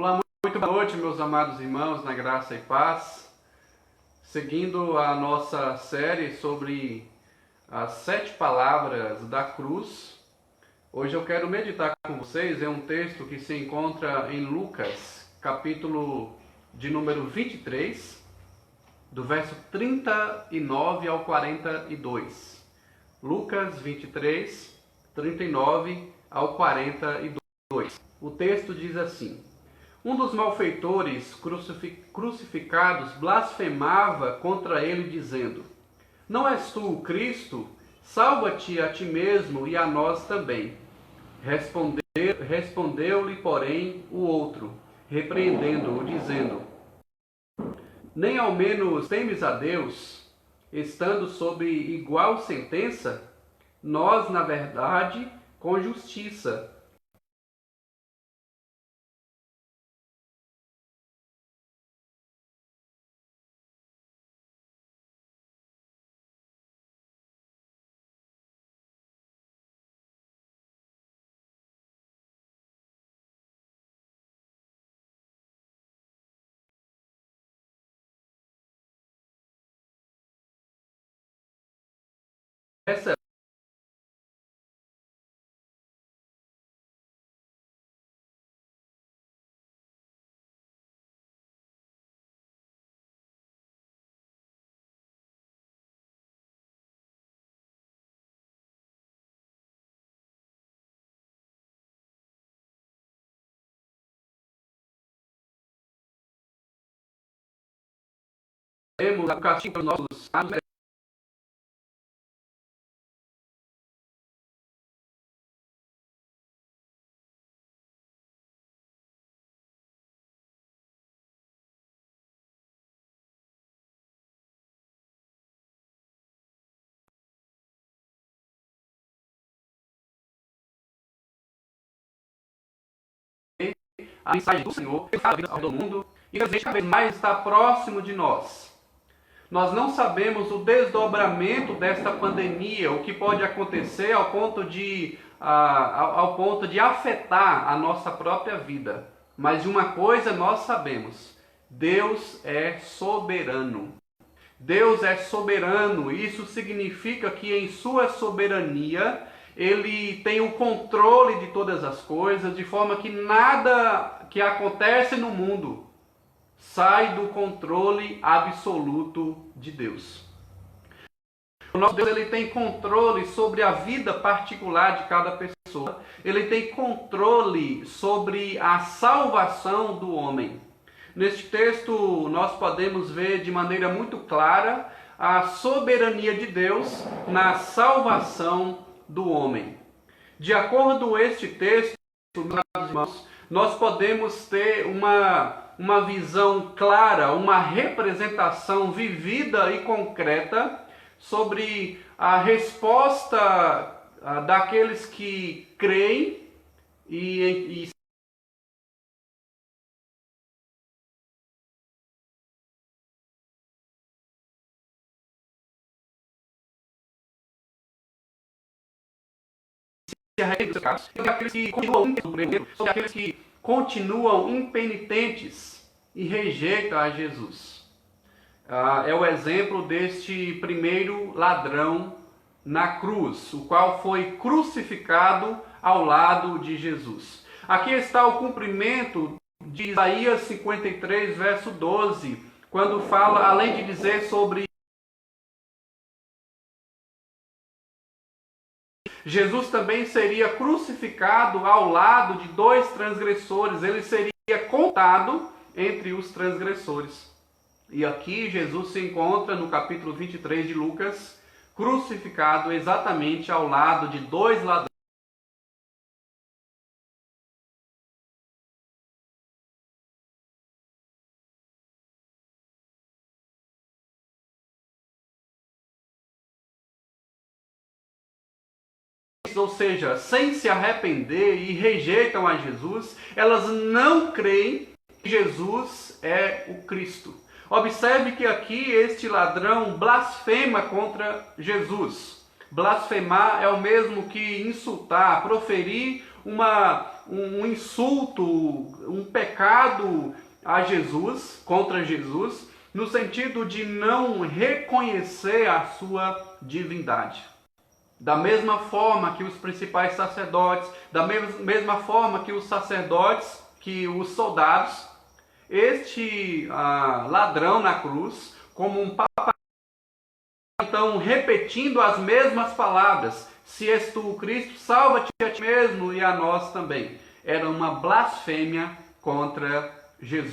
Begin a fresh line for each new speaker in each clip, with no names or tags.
Olá, muito boa noite, meus amados irmãos, na graça e paz. Seguindo a nossa série sobre as 7 palavras da cruz, hoje eu quero meditar com vocês em um texto que se encontra em Lucas, capítulo de número 23, do verso 39 ao 42. Lucas 23, 39 ao 42. O texto diz assim: um dos malfeitores crucificados blasfemava contra ele, dizendo: não és tu o Cristo? Salva-te a ti mesmo e a nós também. Respondeu-lhe, porém, o outro, repreendendo-o, dizendo: nem ao menos temes a Deus, estando sob igual sentença? Nós, na verdade, com justiça, recebemos o castigo pelos nossos atos. A mensagem do Senhor está vindo ao mundo e cada vez mais está próximo de nós. Nós não sabemos o desdobramento desta pandemia, o que pode acontecer ao ponto de afetar a nossa própria vida. Mas de uma coisa nós sabemos: Deus é soberano. Deus é soberano. Isso significa que em sua soberania Ele tem o controle de todas as coisas, de forma que nada que acontece no mundo sai do controle absoluto de Deus. O nosso Deus, ele tem controle sobre a vida particular de cada pessoa. Ele tem controle sobre a salvação do homem. Neste texto nós podemos ver de maneira muito clara a soberania de Deus na salvação do homem. De acordo com este texto, meus irmãos, nós podemos ter uma visão clara, uma representação vivida e concreta sobre a resposta daqueles que creem e sobre aqueles que continuam impenitentes e rejeitam a Jesus. É o exemplo deste primeiro ladrão na cruz, o qual foi crucificado ao lado de Jesus. Aqui está o cumprimento de Isaías 53, verso 12, quando fala, além de dizer sobre Jesus também seria crucificado ao lado de 2 transgressores. Ele seria contado entre os transgressores. E aqui Jesus se encontra no capítulo 23 de Lucas, crucificado exatamente ao lado de 2 ladrões. Ou seja, sem se arrepender e rejeitam a Jesus, elas não creem que Jesus é o Cristo. Observe que aqui este ladrão blasfema contra Jesus. Blasfemar é o mesmo que insultar, proferir um insulto, um pecado a Jesus, contra Jesus, no sentido de não reconhecer a sua divindade. Da mesma forma que os principais sacerdotes, da mesma forma que os sacerdotes, que os soldados, este ladrão na cruz, como um papa, então repetindo as mesmas palavras: se és tu o Cristo, salva-te a ti mesmo e a nós também. Era uma blasfêmia contra Jesus.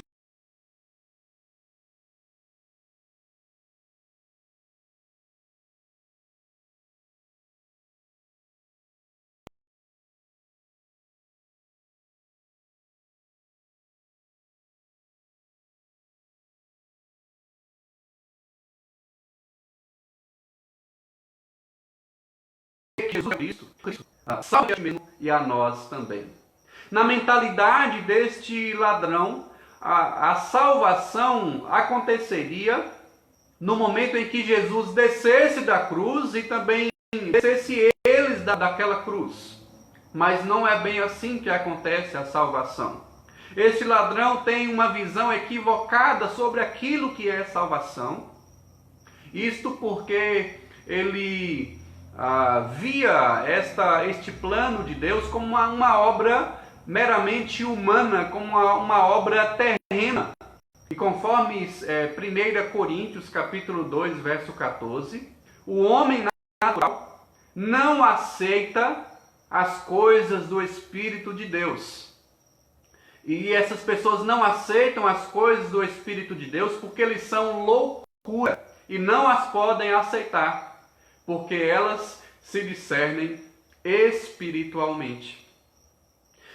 Jesus é Cristo, salve a ti mesmo e a nós também. Na mentalidade deste ladrão, a salvação aconteceria no momento em que Jesus descesse da cruz e também descesse eles daquela cruz. Mas não é bem assim que acontece a salvação. Este ladrão tem uma visão equivocada sobre aquilo que é salvação. Isto porque ele via este plano de Deus como uma obra meramente humana, como uma obra terrena. E conforme 1 Coríntios capítulo 2, verso 14, o homem natural não aceita as coisas do Espírito de Deus. E essas pessoas não aceitam as coisas do Espírito de Deus porque eles são loucura e não as podem aceitar, porque elas se discernem espiritualmente.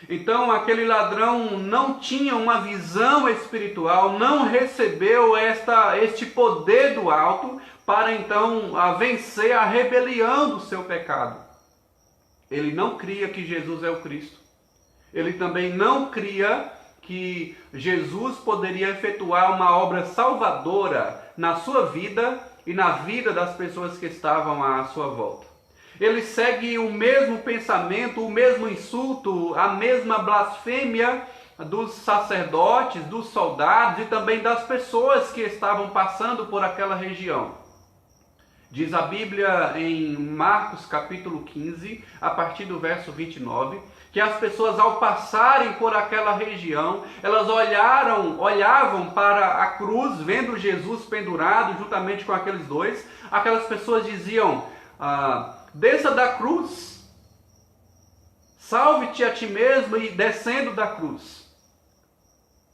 Então aquele ladrão não tinha uma visão espiritual, não recebeu este poder do alto para então vencer a rebelião do seu pecado. Ele não cria que Jesus é o Cristo. Ele também não cria que Jesus poderia efetuar uma obra salvadora na sua vida e na vida das pessoas que estavam à sua volta. Ele segue o mesmo pensamento, o mesmo insulto, a mesma blasfêmia dos sacerdotes, dos soldados e também das pessoas que estavam passando por aquela região. Diz a Bíblia em Marcos capítulo 15, a partir do verso 29, que as pessoas ao passarem por aquela região, elas olhavam para a cruz, vendo Jesus pendurado juntamente com aqueles dois. Aquelas pessoas diziam: desça da cruz, salve-te a ti mesmo, e descendo da cruz.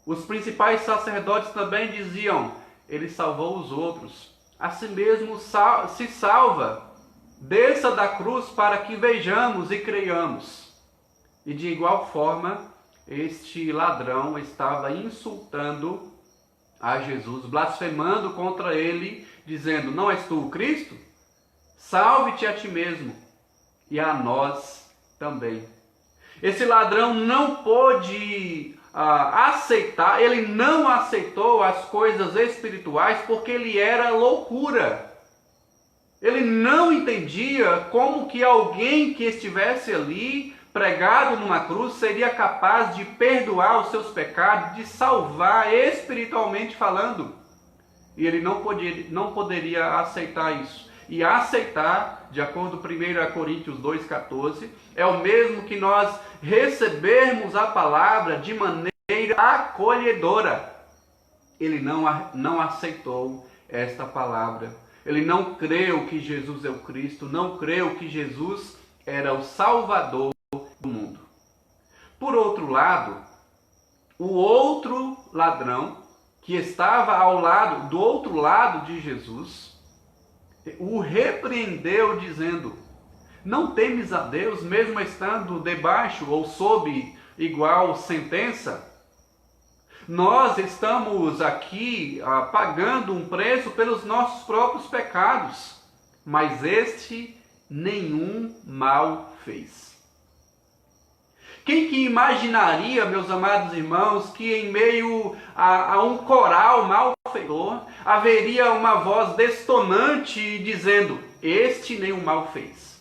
Os principais sacerdotes também diziam: ele salvou os outros, a si mesmo se salva, desça da cruz para que vejamos e creiamos. E de igual forma, este ladrão estava insultando a Jesus, blasfemando contra ele, dizendo: não és tu o Cristo? Salve-te a ti mesmo e a nós também. Esse ladrão não pôde aceitar, ele não aceitou as coisas espirituais porque ele era loucura. Ele não entendia como que alguém que estivesse ali pregado numa cruz seria capaz de perdoar os seus pecados, de salvar espiritualmente falando. E ele não poderia aceitar isso. E aceitar, de acordo com 1 Coríntios 2,14, é o mesmo que nós recebermos a palavra de maneira acolhedora. Ele não aceitou esta palavra. Ele não creu que Jesus é o Cristo, não creu que Jesus era o Salvador do mundo. Por outro lado, o outro ladrão, que estava do outro lado de Jesus, o repreendeu dizendo: não temes a Deus, mesmo estando debaixo ou sob igual sentença? Nós estamos aqui pagando um preço pelos nossos próprios pecados, mas este nenhum mal fez. Quem que imaginaria, meus amados irmãos, que em meio a um coral malfeitor haveria uma voz destonante dizendo: este nenhum mal fez?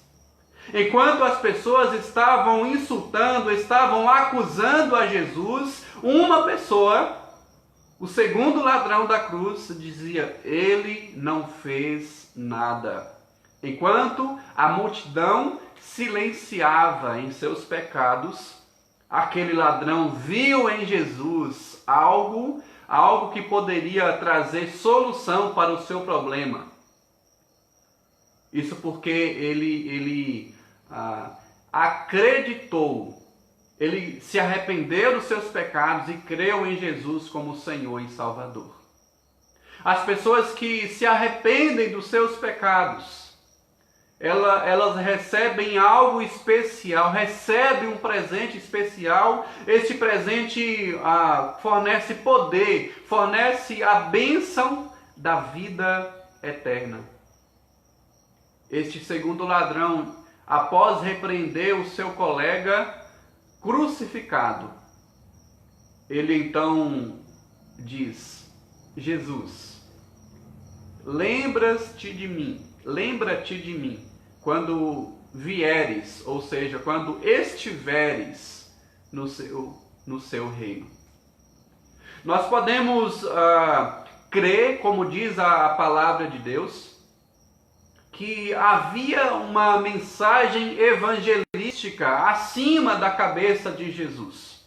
Enquanto as pessoas estavam insultando, estavam acusando a Jesus, uma pessoa, o segundo ladrão da cruz, dizia: ele não fez nada. Enquanto a multidão silenciava em seus pecados, aquele ladrão viu em Jesus algo que poderia trazer solução para o seu problema. Isso porque ele acreditou, ele se arrependeu dos seus pecados e creu em Jesus como Senhor e Salvador. As pessoas que se arrependem dos seus pecados, elas recebem algo especial, recebem um presente especial. Este presente fornece poder, fornece a bênção da vida eterna. Este segundo ladrão, após repreender o seu colega crucificado, ele então diz: Jesus, lembra-te de mim quando vieres, ou seja, quando estiveres no seu reino. Nós podemos crer, como diz a palavra de Deus, que havia uma mensagem evangelística acima da cabeça de Jesus.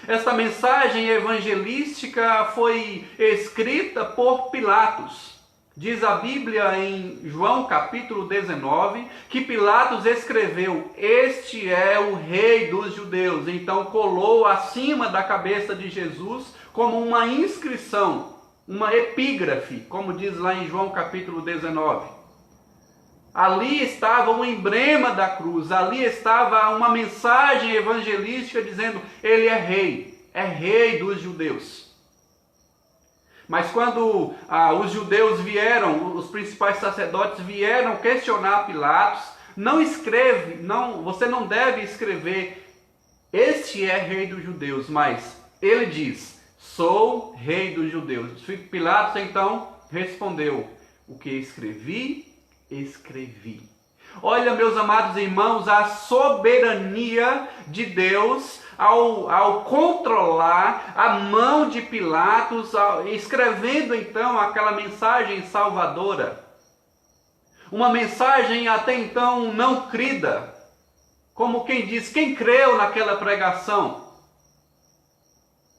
Esta mensagem evangelística foi escrita por Pilatos. Diz a Bíblia em João capítulo 19 que Pilatos escreveu: este é o rei dos judeus. Então colou acima da cabeça de Jesus como uma inscrição, uma epígrafe, como diz lá em João capítulo 19. Ali estava o emblema da cruz, ali estava uma mensagem evangelística dizendo: ele é rei dos judeus. Mas quando os judeus vieram, os principais sacerdotes vieram questionar Pilatos, você não deve escrever: este é rei dos judeus, mas ele diz: sou rei dos judeus. Pilatos então respondeu: o que escrevi. Olha, meus amados irmãos, a soberania de Deus ao controlar a mão de Pilatos, escrevendo então aquela mensagem salvadora. Uma mensagem até então não crida. Como quem diz: quem creu naquela pregação?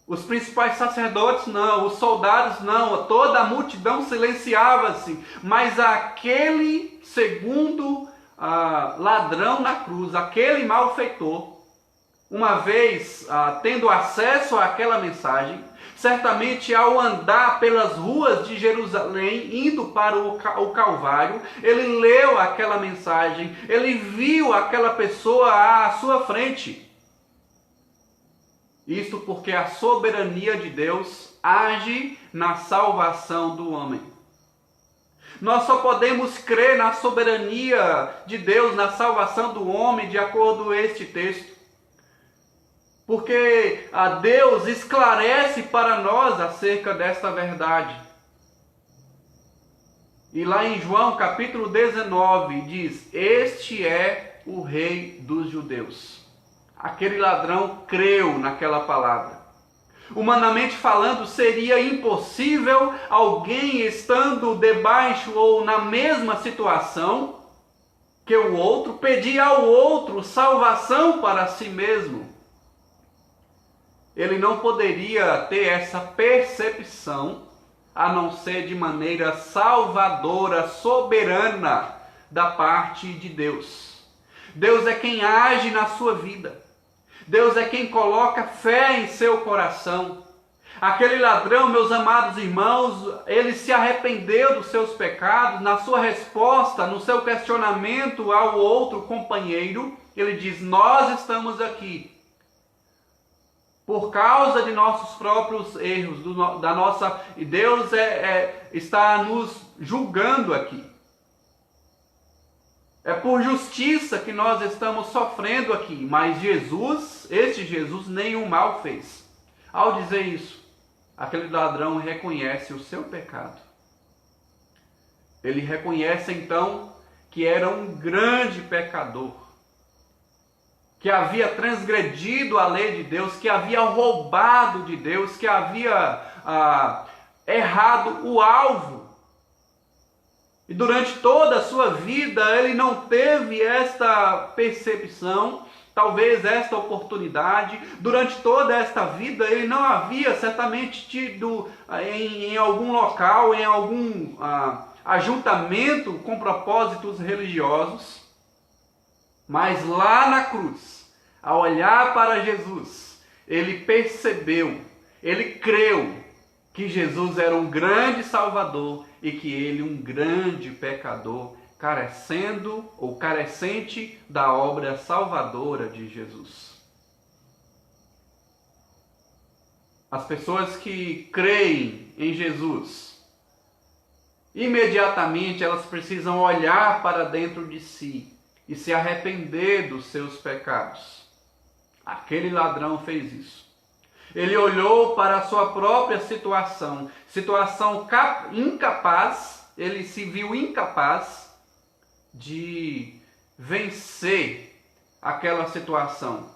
Os principais sacerdotes não, os soldados não, toda a multidão silenciava-se, mas aquele segundo ladrão na cruz, aquele malfeitor, uma vez tendo acesso àquela mensagem, certamente ao andar pelas ruas de Jerusalém, indo para o Calvário, ele leu aquela mensagem, ele viu aquela pessoa à sua frente. Isto porque a soberania de Deus age na salvação do homem. Nós só podemos crer na soberania de Deus, na salvação do homem, de acordo com este texto. Porque Deus esclarece para nós acerca desta verdade. E lá em João capítulo 19 diz: este é o rei dos judeus. Aquele ladrão creu naquela palavra. Humanamente falando, seria impossível alguém estando debaixo ou na mesma situação que o outro pedir ao outro salvação para si mesmo. Ele não poderia ter essa percepção a não ser de maneira salvadora, soberana da parte de Deus. Deus é quem age na sua vida. Deus é quem coloca fé em seu coração. Aquele ladrão, meus amados irmãos, ele se arrependeu dos seus pecados. Na sua resposta, no seu questionamento ao outro companheiro, ele diz: nós estamos aqui por causa de nossos próprios erros, e Deus está nos julgando aqui. É por justiça que nós estamos sofrendo aqui, mas este Jesus, nenhum mal fez. Ao dizer isso, aquele ladrão reconhece o seu pecado. Ele reconhece então que era um grande pecador, que havia transgredido a lei de Deus, que havia roubado de Deus, que havia errado o alvo. E durante toda a sua vida ele não teve esta percepção, talvez esta oportunidade. Durante toda esta vida ele não havia certamente tido em algum local, em algum ajuntamento com propósitos religiosos. Mas lá na cruz, ao olhar para Jesus, ele percebeu, ele creu que Jesus era um grande Salvador e que ele um grande pecador, carecente da obra salvadora de Jesus. As pessoas que creem em Jesus, imediatamente elas precisam olhar para dentro de si e se arrepender dos seus pecados. Aquele ladrão fez isso. Ele olhou para a sua própria situação incapaz, ele se viu incapaz de vencer aquela situação.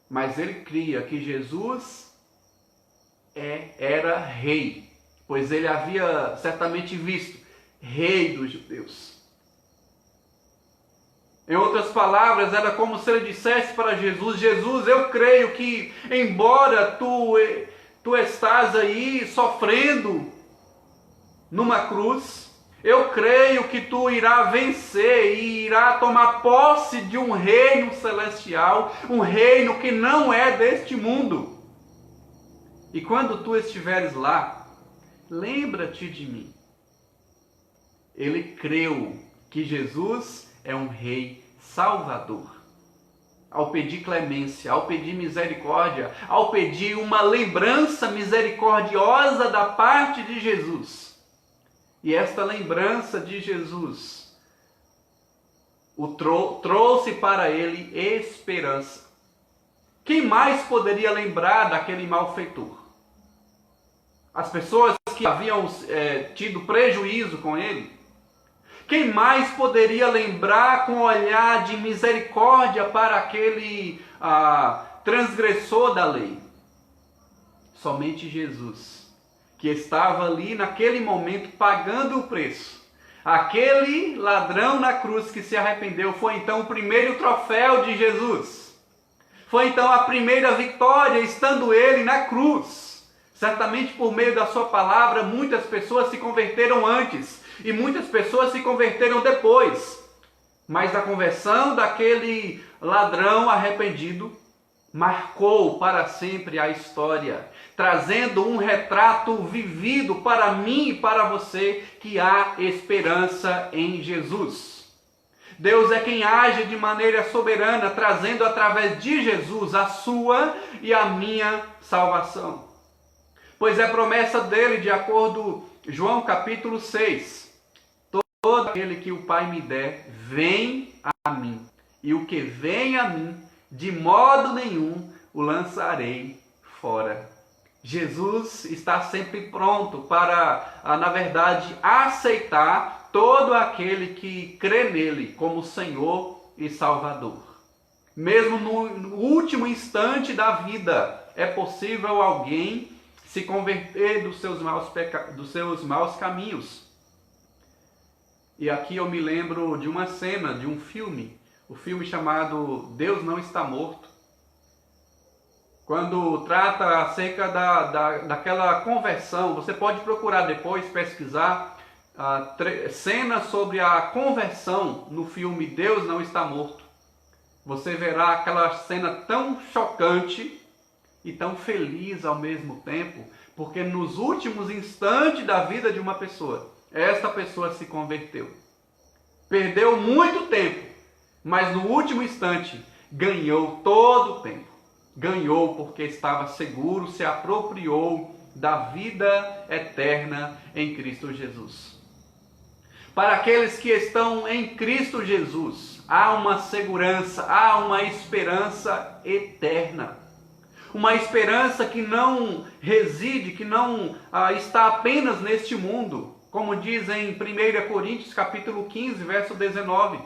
Mas ele cria que Jesus era rei, pois ele havia certamente visto, rei dos judeus. Em outras palavras, era como se ele dissesse para Jesus: Jesus, eu creio que embora tu estás aí sofrendo numa cruz, eu creio que tu irá vencer e irá tomar posse de um reino celestial, um reino que não é deste mundo. E quando tu estiveres lá, lembra-te de mim. Ele creu que Jesus é um rei salvador. Ao pedir clemência, ao pedir misericórdia, ao pedir uma lembrança misericordiosa da parte de Jesus. E esta lembrança de Jesus trouxe para ele esperança. Quem mais poderia lembrar daquele malfeitor? As pessoas que haviam tido prejuízo com ele? Quem mais poderia lembrar com olhar de misericórdia para aquele transgressor da lei? Somente Jesus, que estava ali naquele momento pagando o preço. Aquele ladrão na cruz que se arrependeu foi então o primeiro troféu de Jesus. Foi então a primeira vitória, estando ele na cruz. Certamente por meio da sua palavra, muitas pessoas se converteram antes. E muitas pessoas se converteram depois. Mas a conversão daquele ladrão arrependido marcou para sempre a história, trazendo um retrato vivido para mim e para você, que há esperança em Jesus. Deus é quem age de maneira soberana, trazendo através de Jesus a sua e a minha salvação. Pois é promessa dele, de acordo com João capítulo 6. Todo aquele que o Pai me der, vem a mim. E o que vem a mim, de modo nenhum o lançarei fora. Jesus está sempre pronto para, na verdade, aceitar todo aquele que crê nele como Senhor e Salvador. Mesmo no último instante da vida, é possível alguém se converter dos seus maus caminhos. E aqui eu me lembro de uma cena, de um filme, o filme chamado Deus Não Está Morto, quando trata acerca daquela conversão. Você pode procurar depois, pesquisar cenas sobre a conversão no filme Deus Não Está Morto. Você verá aquela cena tão chocante e tão feliz ao mesmo tempo, porque nos últimos instantes da vida de uma pessoa, esta pessoa se converteu. Perdeu muito tempo, mas no último instante ganhou todo o tempo. Ganhou porque estava seguro, se apropriou da vida eterna em Cristo Jesus. Para aqueles que estão em Cristo Jesus, há uma segurança, há uma esperança eterna. Uma esperança que não reside, que não está apenas neste mundo, Como diz em 1 Coríntios capítulo 15, verso 19.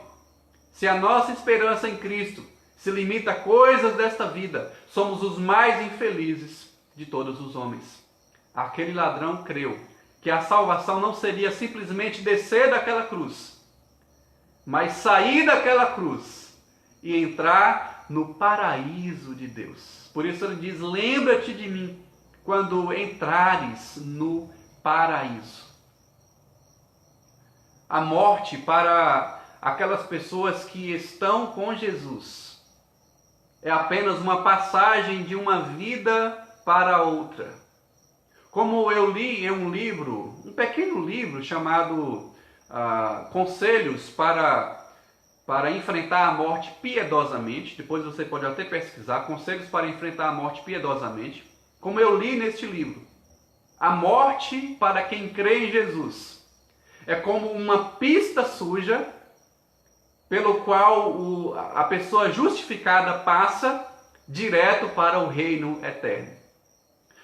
Se a nossa esperança em Cristo se limita a coisas desta vida, somos os mais infelizes de todos os homens. Aquele ladrão creu que a salvação não seria simplesmente descer daquela cruz, mas sair daquela cruz e entrar no paraíso de Deus. Por isso ele diz: lembra-te de mim quando entrares no paraíso. A morte para aquelas pessoas que estão com Jesus é apenas uma passagem de uma vida para outra. Como eu li em um livro, um pequeno livro chamado Conselhos para enfrentar a morte piedosamente, depois você pode até pesquisar, Conselhos para enfrentar a morte piedosamente. Como eu li neste livro, a morte para quem crê em Jesus é como uma pista suja pelo qual a pessoa justificada passa direto para o reino eterno.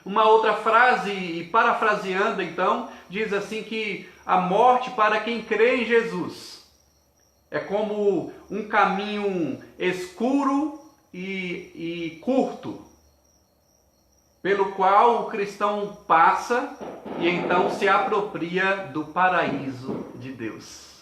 Uma outra frase, e parafraseando então, diz assim que a morte para quem crê em Jesus é como um caminho escuro e curto, pelo qual o cristão passa e então se apropria do paraíso de Deus.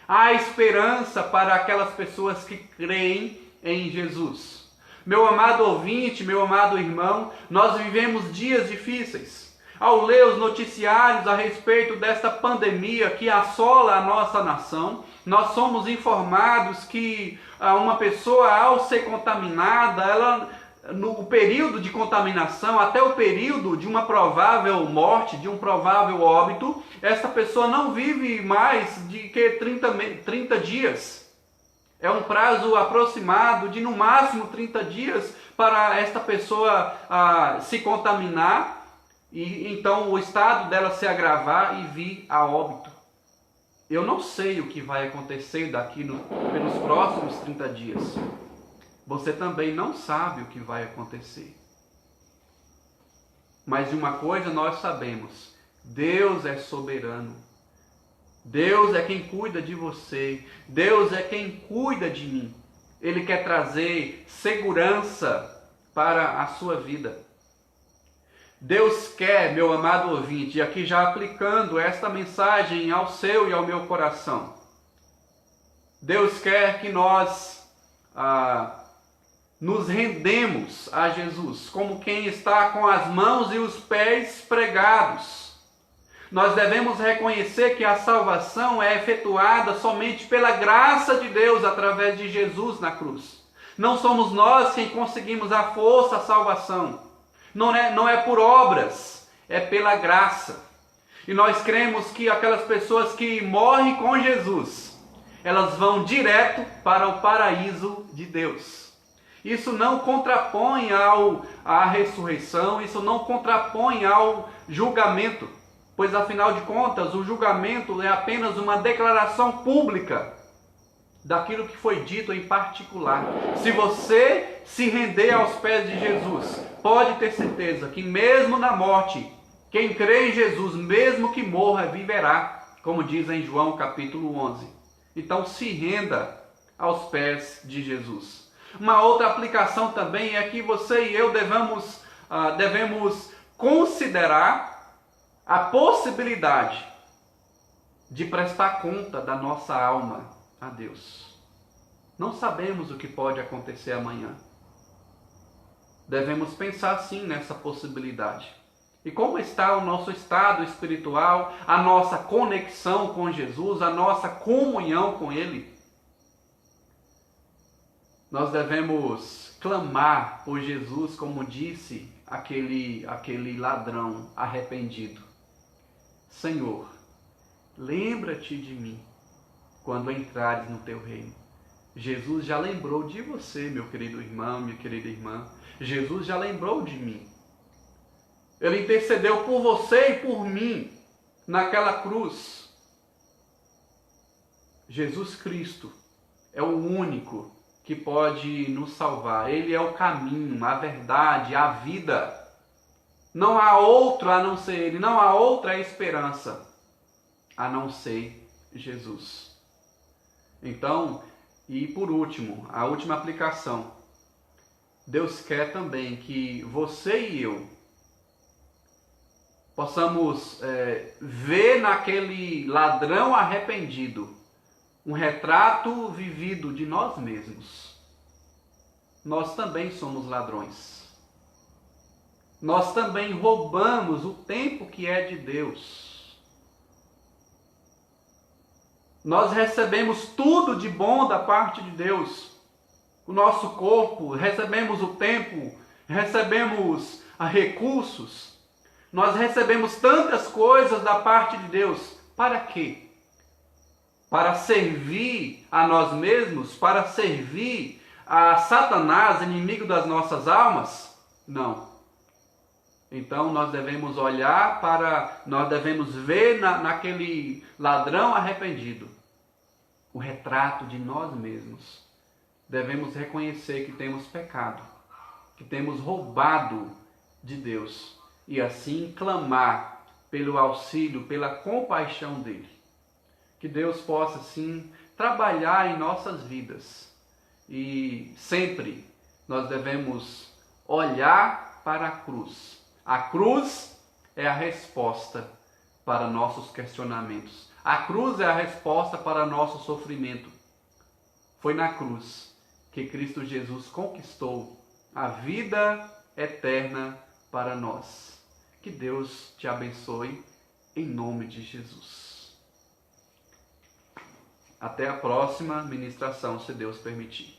Há esperança para aquelas pessoas que creem em Jesus. Meu amado ouvinte, meu amado irmão, nós vivemos dias difíceis. Ao ler os noticiários a respeito desta pandemia que assola a nossa nação, nós somos informados que uma pessoa, ao ser contaminada, ela, no período de contaminação, até o período de uma provável morte, de um provável óbito, esta pessoa não vive mais de que 30 dias. É um prazo aproximado de no máximo 30 dias para esta pessoa se contaminar e então o estado dela se agravar e vir a óbito. Eu não sei o que vai acontecer pelos próximos 30 dias. Você também não sabe o que vai acontecer. Mas de uma coisa nós sabemos: Deus é soberano. Deus é quem cuida de você. Deus é quem cuida de mim. Ele quer trazer segurança para a sua vida. Deus quer, meu amado ouvinte, e aqui já aplicando esta mensagem ao seu e ao meu coração. Deus quer que nós nos rendemos a Jesus, como quem está com as mãos e os pés pregados. Nós devemos reconhecer que a salvação é efetuada somente pela graça de Deus através de Jesus na cruz. Não somos nós quem conseguimos à força a salvação. Não é por obras, é pela graça. E nós cremos que aquelas pessoas que morrem com Jesus, elas vão direto para o paraíso de Deus. Isso não contrapõe à ressurreição, isso não contrapõe ao julgamento. Pois, afinal de contas, o julgamento é apenas uma declaração pública daquilo que foi dito em particular. Se você se render aos pés de Jesus, pode ter certeza que mesmo na morte, quem crê em Jesus, mesmo que morra, viverá, como diz em João capítulo 11. Então, se renda aos pés de Jesus. Uma outra aplicação também é que você e eu devemos considerar a possibilidade de prestar conta da nossa alma a Deus. Não sabemos o que pode acontecer amanhã. Devemos pensar sim nessa possibilidade. E como está o nosso estado espiritual, a nossa conexão com Jesus, a nossa comunhão com Ele? Nós devemos clamar por Jesus, como disse aquele ladrão arrependido. Senhor, lembra-te de mim quando entrares no teu reino. Jesus já lembrou de você, meu querido irmão, minha querida irmã. Jesus já lembrou de mim. Ele intercedeu por você e por mim naquela cruz. Jesus Cristo é o único que pode nos salvar. Ele é o caminho, a verdade, a vida. Não há outro a não ser Ele, não há outra esperança. a não ser Jesus. Então, e por último, a última aplicação. Deus quer também que você e eu possamos ver naquele ladrão arrependido um retrato vivido de nós mesmos. Nós também somos ladrões. Nós também roubamos o tempo que é de Deus. Nós recebemos tudo de bom da parte de Deus. O nosso corpo, recebemos o tempo, recebemos recursos. Nós recebemos tantas coisas da parte de Deus. Para quê? Para servir a nós mesmos? Para servir a Satanás, inimigo das nossas almas? Não. Então nós devemos olhar nós devemos ver naquele ladrão arrependido o retrato de nós mesmos. Devemos reconhecer que temos pecado, que temos roubado de Deus e assim clamar pelo auxílio, pela compaixão dele. Que Deus possa sim trabalhar em nossas vidas e sempre nós devemos olhar para a cruz. A cruz é a resposta para nossos questionamentos. A cruz é a resposta para nosso sofrimento. Foi na cruz que Cristo Jesus conquistou a vida eterna para nós. Que Deus te abençoe em nome de Jesus. Até a próxima ministração, se Deus permitir.